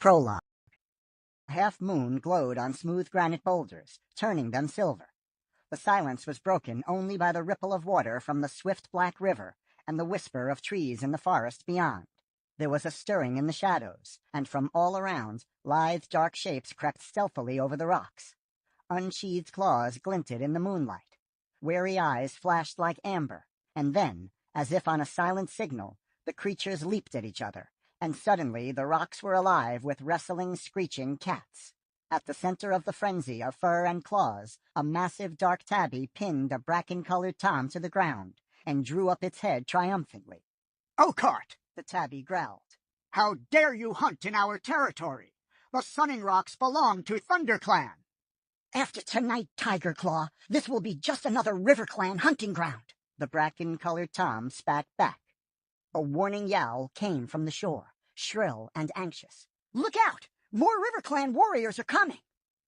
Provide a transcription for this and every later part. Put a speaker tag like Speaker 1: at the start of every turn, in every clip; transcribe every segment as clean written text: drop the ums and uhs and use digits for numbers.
Speaker 1: Prologue. A half-moon glowed on smooth granite boulders, turning them silver. The silence was broken only by the ripple of water from the swift black river and the whisper of trees in the forest beyond. There was a stirring in the shadows, and from all around, lithe dark shapes crept stealthily over the rocks. Unsheathed claws glinted in the moonlight. Wary eyes flashed like amber, and then, as if on a silent signal, the creatures leaped at each other, and suddenly the rocks were alive with wrestling, screeching cats. At the center of the frenzy of fur and claws, a massive dark tabby pinned a bracken-colored tom to the ground and drew up its head triumphantly.
Speaker 2: "Ocart!"
Speaker 1: the tabby growled.
Speaker 2: "How dare you hunt in our territory? The Sunning Rocks belong to ThunderClan."
Speaker 1: "After tonight, Tiger Claw, this will be just another RiverClan hunting ground," the bracken-colored tom spat back. A warning yowl came from the shore, shrill and anxious. "Look out! More RiverClan warriors are coming!"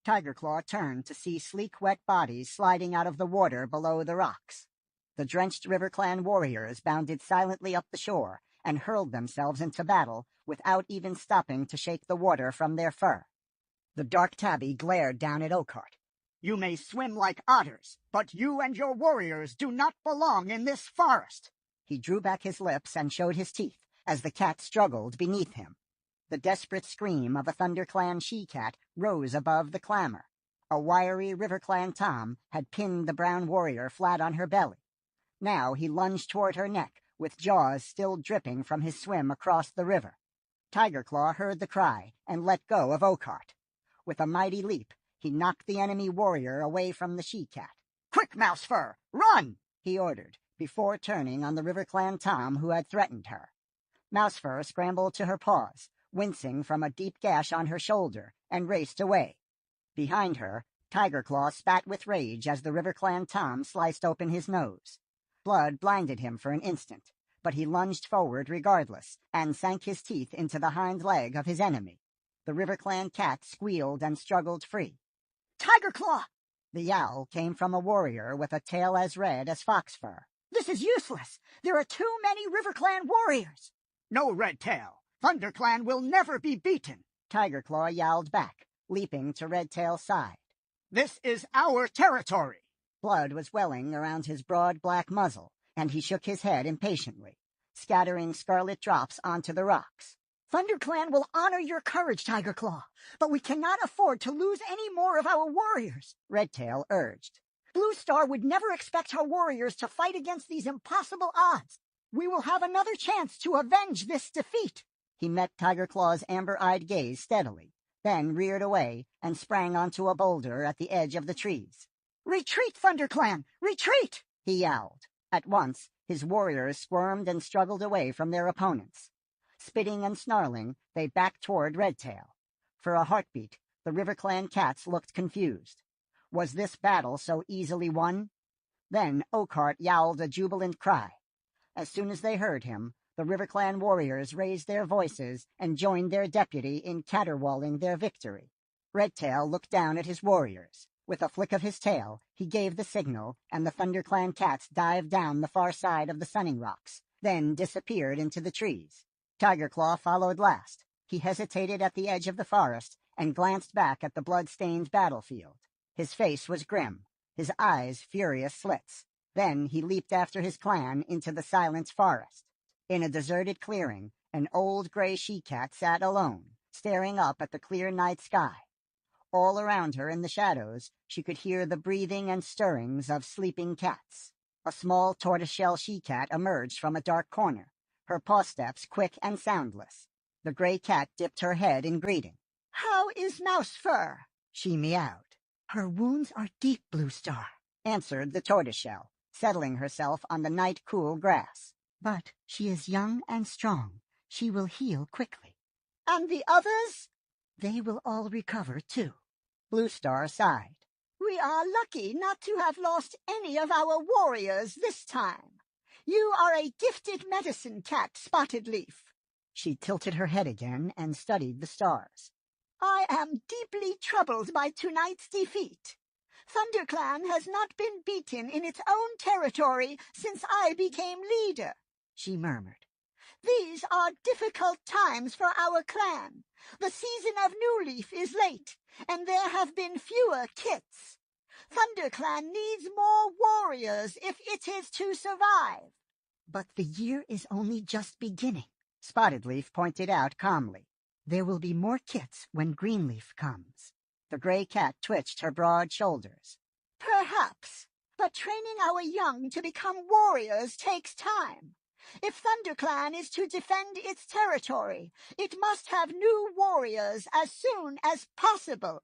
Speaker 1: Tiger Claw turned to see sleek, wet bodies sliding out of the water below the rocks. The drenched RiverClan warriors bounded silently up the shore and hurled themselves into battle without even stopping to shake the water from their fur. The dark tabby glared down at Ocart.
Speaker 2: "You may swim like otters, but you and your warriors do not belong in this forest."
Speaker 1: He drew back his lips and showed his teeth as the cat struggled beneath him. The desperate scream of a ThunderClan she-cat rose above the clamor. A wiry RiverClan tom had pinned the brown warrior flat on her belly. Now he lunged toward her neck, with jaws still dripping from his swim across the river. Tiger Claw heard the cry and let go of Ocart. With a mighty leap, he knocked the enemy warrior away from the she-cat.
Speaker 2: "Quick, Mousefur, run!"
Speaker 1: he ordered, before turning on the RiverClan tom who had threatened her. Mousefur scrambled to her paws, wincing from a deep gash on her shoulder, and raced away. Behind her, Tiger Claw spat with rage as the RiverClan tom sliced open his nose. Blood blinded him for an instant, but he lunged forward regardless and sank his teeth into the hind leg of his enemy. The RiverClan cat squealed and struggled free.
Speaker 2: "Tiger Claw!"
Speaker 1: The yowl came from a warrior with a tail as red as fox fur.
Speaker 2: "This is useless! There are too many RiverClan warriors!" "No, Redtail! ThunderClan will never be beaten!"
Speaker 1: Tiger Claw yowled back, leaping to Redtail's side.
Speaker 2: "This is our territory!"
Speaker 1: Blood was welling around his broad black muzzle, and he shook his head impatiently, scattering scarlet drops onto the rocks.
Speaker 2: "ThunderClan will honor your courage, Tiger Claw, but we cannot afford to lose any more of our warriors,"
Speaker 1: Redtail urged.
Speaker 2: "Blue Star would never expect her warriors to fight against these impossible odds. We will have another chance to avenge this defeat."
Speaker 1: He met Tiger Claw's amber-eyed gaze steadily, then reared away and sprang onto a boulder at the edge of the trees.
Speaker 2: "Retreat, ThunderClan! Retreat!"
Speaker 1: he yowled. At once, his warriors squirmed and struggled away from their opponents. Spitting and snarling, they backed toward Redtail. For a heartbeat, the RiverClan cats looked confused. Was this battle so easily won? Then Ocart yowled a jubilant cry. As soon as they heard him, the RiverClan warriors raised their voices and joined their deputy in caterwauling their victory. Redtail looked down at his warriors. With a flick of his tail, he gave the signal, and the ThunderClan cats dived down the far side of the Sunning Rocks, then disappeared into the trees. Tiger Claw followed last. He hesitated at the edge of the forest and glanced back at the blood-stained battlefield. His face was grim, his eyes furious slits. Then he leaped after his clan into the silent forest. In a deserted clearing, an old gray she-cat sat alone, staring up at the clear night sky. All around her in the shadows, she could hear the breathing and stirrings of sleeping cats. A small tortoiseshell she-cat emerged from a dark corner, her paw steps quick and soundless. The gray cat dipped her head in greeting.
Speaker 2: "How is Mousefur?"
Speaker 1: she meowed.
Speaker 2: "Her wounds are deep, Blue Star,"
Speaker 1: answered the tortoiseshell, settling herself on the night-cool grass.
Speaker 2: "But she is young and strong. She will heal quickly." "And the others?"
Speaker 1: "They will all recover, too." Blue Star sighed.
Speaker 2: "We are lucky not to have lost any of our warriors this time. You are a gifted medicine cat, Spotted Leaf."
Speaker 1: She tilted her head again and studied the stars.
Speaker 2: "I am deeply troubled by tonight's defeat. ThunderClan has not been beaten in its own territory since I became leader,"
Speaker 1: she murmured.
Speaker 2: These are difficult times for our clan. The season of New Leaf is late, and there have been fewer kits. ThunderClan needs more warriors if it is to survive.
Speaker 1: But the year is only just beginning, Spotted Leaf pointed out calmly. There will be more kits when Greenleaf comes. The gray cat twitched her broad shoulders.
Speaker 2: Perhaps, but training our young to become warriors takes time. If ThunderClan is to defend its territory, it must have new warriors as soon as possible.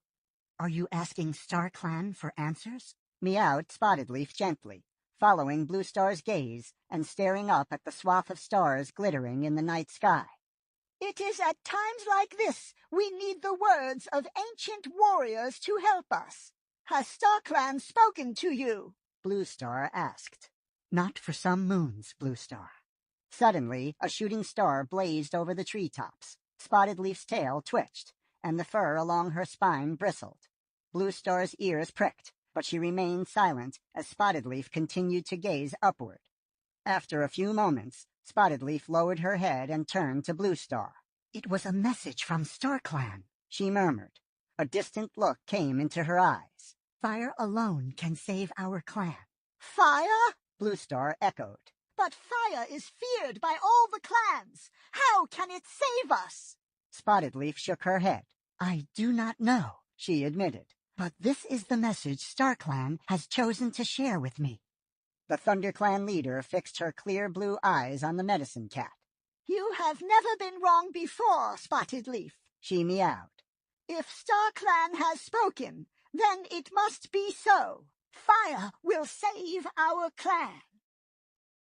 Speaker 1: Are you asking StarClan for answers? Meowed Spotted Leaf gently, following Blue Star's gaze and staring up at the swath of stars glittering in the night sky.
Speaker 2: It is at times like this we need the words of ancient warriors to help us. Has StarClan spoken to you?
Speaker 1: Blue Star asked. Not for some moons, Blue Star. Suddenly, a shooting star blazed over the treetops. Spotted Leaf's tail twitched, and the fur along her spine bristled. Blue Star's ears pricked, but she remained silent as Spotted Leaf continued to gaze upward. After a few moments, Spotted Leaf lowered her head and turned to Blue Star. It was a message from StarClan, she murmured. A distant look came into her eyes. Fire alone can save our clan.
Speaker 2: Fire?
Speaker 1: Blue Star echoed.
Speaker 2: But fire is feared by all the clans. How can it save us?
Speaker 1: Spotted Leaf shook her head. I do not know, she admitted. But this is the message StarClan has chosen to share with me. The ThunderClan leader fixed her clear blue eyes on the medicine cat.
Speaker 2: You have never been wrong before, Spotted Leaf,
Speaker 1: she meowed.
Speaker 2: If StarClan has spoken, then it must be so. Fire will save our clan.